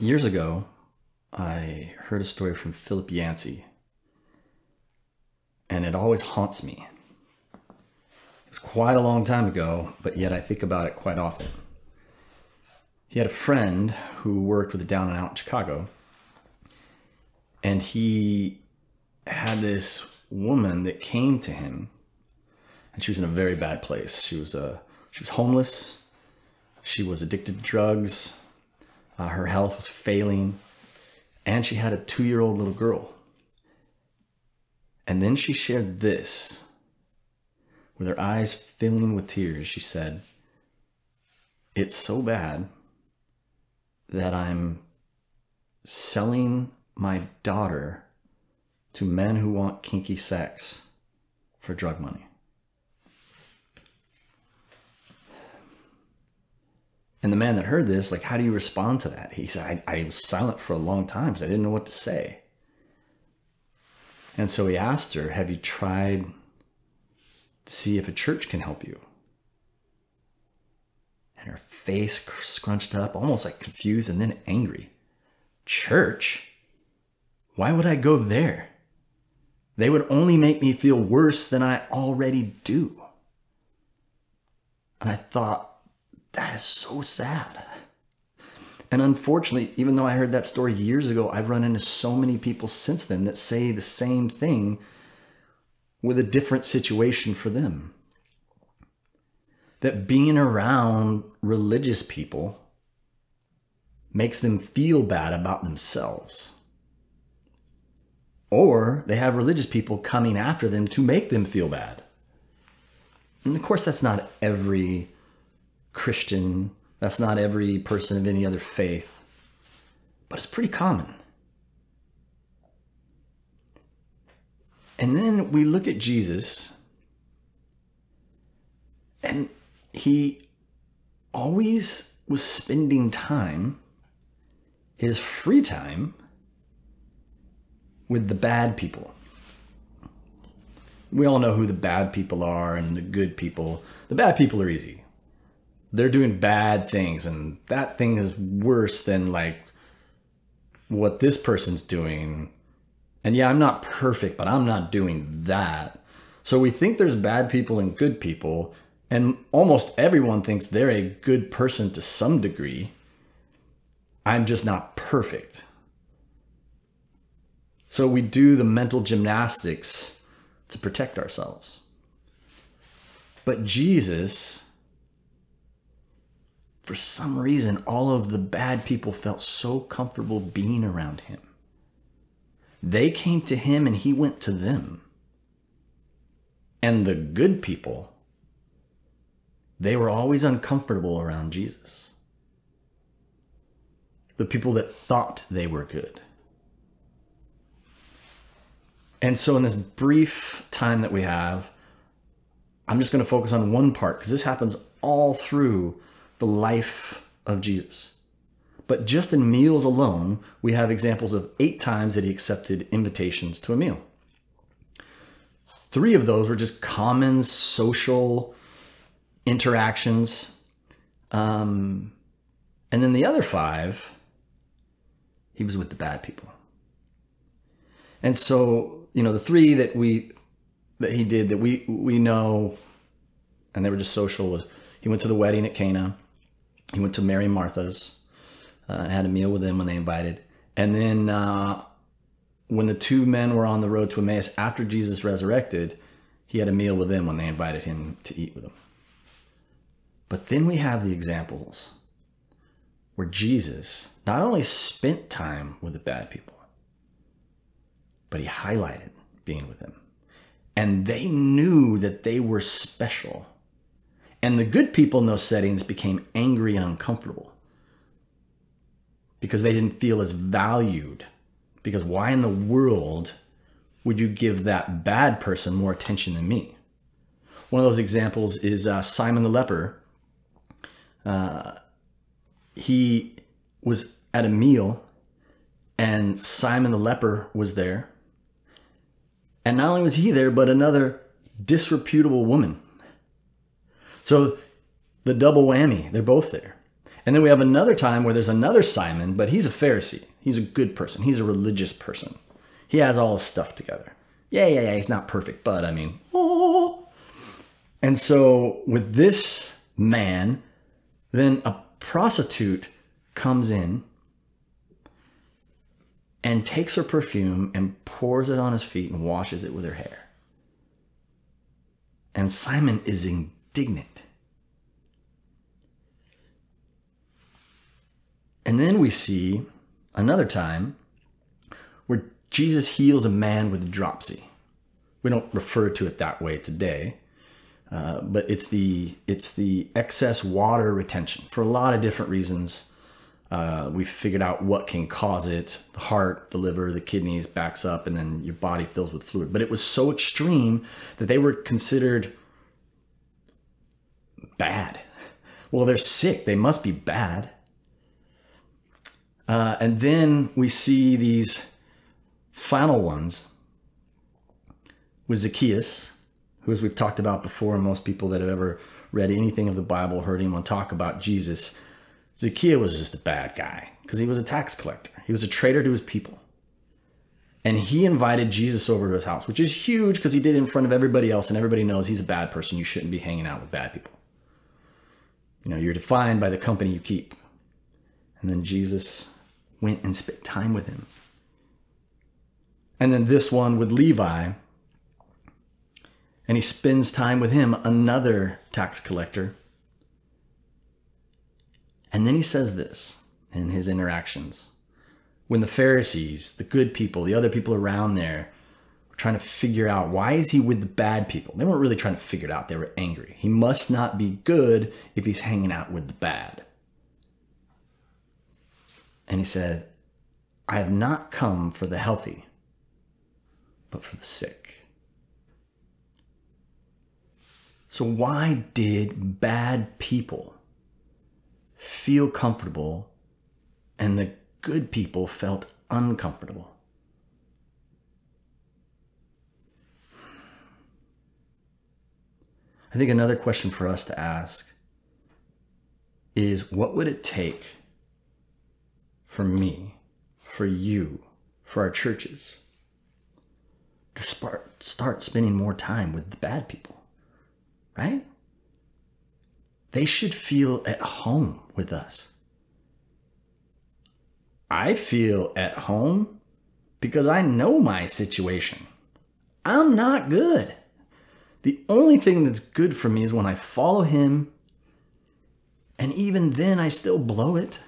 Years ago, I heard a story from Philip Yancey, and it always haunts me. It was quite a long time ago, but yet I think about it quite often. He had a friend who worked with a Down and Out in Chicago, and he had this woman that came to him, and she was in a very bad place. She was homeless. She was addicted to drugs. Her health was failing, and she had a 2-year-old little girl. And then she shared this. With her eyes filling with tears, she said, "It's so bad that I'm selling my daughter to men who want kinky sex for drug money." And the man that heard this, like, how do you respond to that? He said, I was silent for a long time because I didn't know what to say. And so he asked her, "Have you tried to see if a church can help you?" And her face scrunched up, almost like confused and then angry. "Church? Why would I go there? They would only make me feel worse than I already do." And I thought, that is so sad. And unfortunately, even though I heard that story years ago, I've run into so many people since then that say the same thing with a different situation for them. That being around religious people makes them feel bad about themselves. Or they have religious people coming after them to make them feel bad. And of course, that's not every Christian, that's not every person of any other faith, but it's pretty common. And then we look at Jesus, and he always was spending time, his free time, with the bad people. We all know who the bad people are and the good people. The bad people are easy. They're doing bad things, and that thing is worse than like what this person's doing. And yeah, I'm not perfect, but I'm not doing that. So we think there's bad people and good people, and almost everyone thinks they're a good person to some degree. I'm just not perfect. So we do the mental gymnastics to protect ourselves. But Jesus, for some reason, all of the bad people felt so comfortable being around him. They came to him and he went to them. And the good people, they were always uncomfortable around Jesus. The people that thought they were good. And so in this brief time that we have, I'm just going to focus on one part, because this happens all through the life of Jesus. But just in meals alone, we have examples of 8 times that he accepted invitations to a meal. 3 of those were just common social interactions. And then the other 5, he was with the bad people. And so, the 3 that he did that we know, and they were just social, was he went to the wedding at Cana. He went to Mary and Martha's and had a meal with them when they invited. And then when the 2 men were on the road to Emmaus after Jesus resurrected, he had a meal with them when they invited him to eat with them. But then we have the examples where Jesus not only spent time with the bad people, but he highlighted being with them. And they knew that they were special. And the good people in those settings became angry and uncomfortable because they didn't feel as valued. Because why in the world would you give that bad person more attention than me? One of those examples is Simon the leper. He was at a meal, and Simon the leper was there. And not only was he there, but another disreputable woman. So the double whammy, they're both there. And then we have another time where there's another Simon, but he's a Pharisee. He's a good person. He's a religious person. He has all his stuff together. Yeah. He's not perfect, but I mean, oh. And so with this man, then a prostitute comes in and takes her perfume and pours it on his feet and washes it with her hair. And Simon is indignant. And then we see another time where Jesus heals a man with dropsy. We don't refer to it that way today, but it's the excess water retention for a lot of different reasons. We've figured out what can cause it: the heart, the liver, the kidneys, backs up, and then your body fills with fluid. But it was so extreme that they were considered bad. Well, they're sick. They must be bad. And then we see these final ones with Zacchaeus, who, as we've talked about before, and most people that have ever read anything of the Bible, heard anyone talk about Jesus, Zacchaeus was just a bad guy because he was a tax collector. He was a traitor to his people. And he invited Jesus over to his house, which is huge because he did it in front of everybody else, and everybody knows he's a bad person. You shouldn't be hanging out with bad people. You know, you're defined by the company you keep. And then Jesus went and spent time with him. And then this one with Levi, and he spends time with him, another tax collector. And then he says this in his interactions. When the Pharisees, the good people, the other people around there were trying to figure out, why is he with the bad people? They weren't really trying to figure it out. They were angry. He must not be good if he's hanging out with the bad. And he said, I have not come for the healthy, but for the sick. So why did bad people feel comfortable and the good people felt uncomfortable? I think another question for us to ask is, what would it take for me, for you, for our churches to start spending more time with the bad people, right? They should feel at home with us. I feel at home because I know my situation. I'm not good. The only thing that's good for me is when I follow him, and even then I still blow it.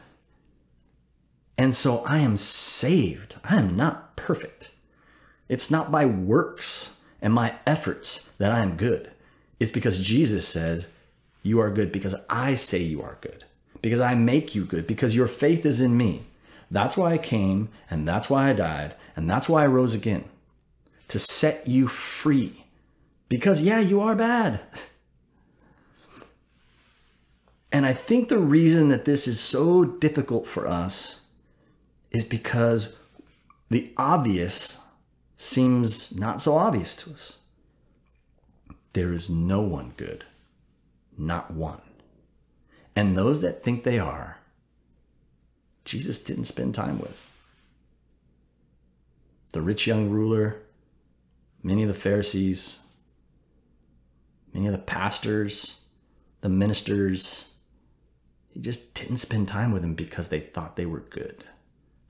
And so I am saved. I am not perfect. It's not by works and my efforts that I am good. It's because Jesus says, you are good because I say you are good, because I make you good, because your faith is in me. That's why I came, and that's why I died, and that's why I rose again, to set you free. Because, yeah, you are bad. And I think the reason that this is so difficult for us is because the obvious seems not so obvious to us. There is no one good, not one. And those that think they are, Jesus didn't spend time with. The rich young ruler, many of the Pharisees, many of the pastors, the ministers, he just didn't spend time with them because they thought they were good.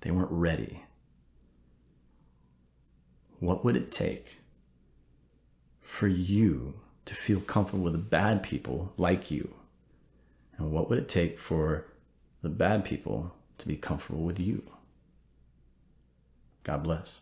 They weren't ready. What would it take for you to feel comfortable with the bad people like you? And what would it take for the bad people to be comfortable with you? God bless.